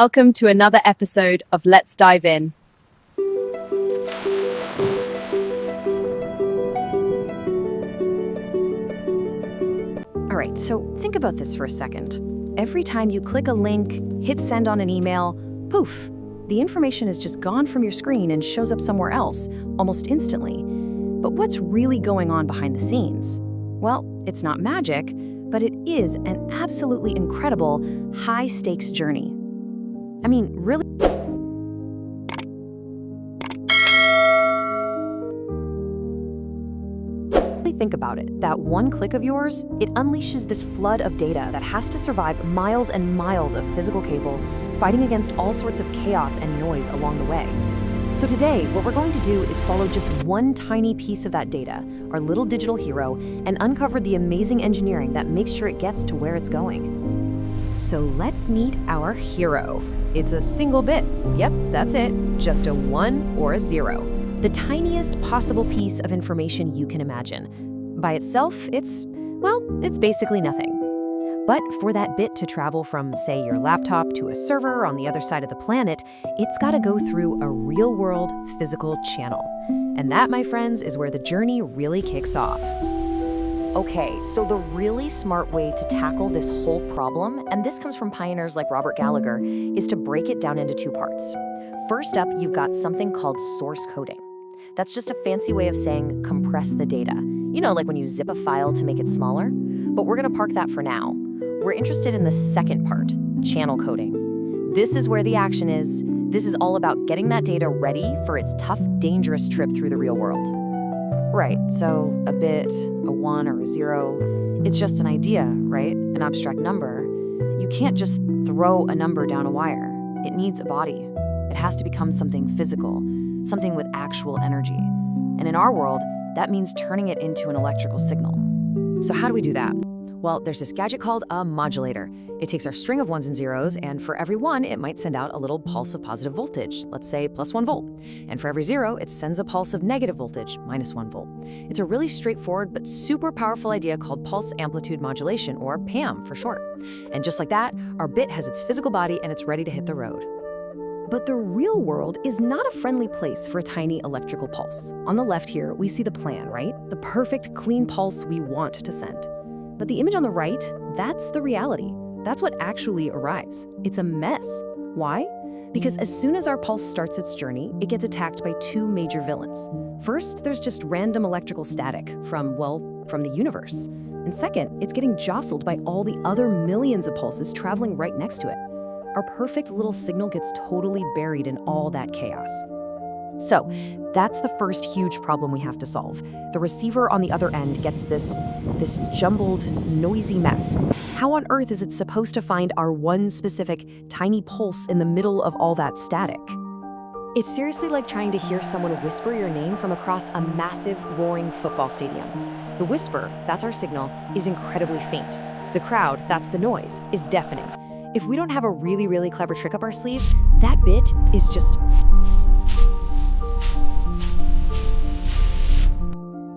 Welcome to another episode of Let's Dive In. All right, so think about this for a second. Every time you click a link, hit send on an email, poof, the information is just gone from your screen and shows up somewhere else, almost instantly. But what's really going on behind the scenes? Well, it's not magic, but it is an absolutely incredible, high-stakes journey. I mean, really think about it. That one click of yours, it unleashes this flood of data that has to survive miles and miles of physical cable, fighting against all sorts of chaos and noise along the way. So today, what we're going to do is follow just one tiny piece of that data, our little digital hero, and uncover the amazing engineering that makes sure it gets to where it's going. So let's meet our hero. It's a single bit. Yep, that's it. Just a 1 or a 0. The tiniest possible piece of information you can imagine. By itself, it's basically nothing. But for that bit to travel from, say, your laptop to a server on the other side of the planet, it's got to go through a real-world physical channel. And that, my friends, is where the journey really kicks off. Okay, so the really smart way to tackle this whole problem, and this comes from pioneers like Robert Gallagher, is to break it down into 2 parts. First up, you've got something called source coding. That's just a fancy way of saying compress the data. You know, like when you zip a file to make it smaller? But we're gonna park that for now. We're interested in the second part, channel coding. This is where the action is. This is all about getting that data ready for its tough, dangerous trip through the real world. Right, so a bit, a 1 or a 0, it's just an idea, right? An abstract number. You can't just throw a number down a wire. It needs a body. It has to become something physical, something with actual energy. And in our world, that means turning it into an electrical signal. So how do we do that? Well, there's this gadget called a modulator. It takes our string of 1s and 0s, and for every 1, it might send out a little pulse of positive voltage, let's say plus 1 volt. And for every 0, it sends a pulse of negative voltage, minus 1 volt. It's a really straightforward but super powerful idea called pulse amplitude modulation, or PAM for short. And just like that, our bit has its physical body and it's ready to hit the road. But the real world is not a friendly place for a tiny electrical pulse. On the left here, we see the plan, right? The perfect, clean pulse we want to send. But the image on the right, that's the reality. That's what actually arrives. It's a mess. Why? Because as soon as our pulse starts its journey, it gets attacked by 2 major villains. First, there's just random electrical static from the universe. And second, it's getting jostled by all the other millions of pulses traveling right next to it. Our perfect little signal gets totally buried in all that chaos. So, that's the first huge problem we have to solve. The receiver on the other end gets this jumbled, noisy mess. How on earth is it supposed to find our one specific, tiny pulse in the middle of all that static? It's seriously like trying to hear someone whisper your name from across a massive, roaring football stadium. The whisper, that's our signal, is incredibly faint. The crowd, that's the noise, is deafening. If we don't have a really, really clever trick up our sleeve, that bit is just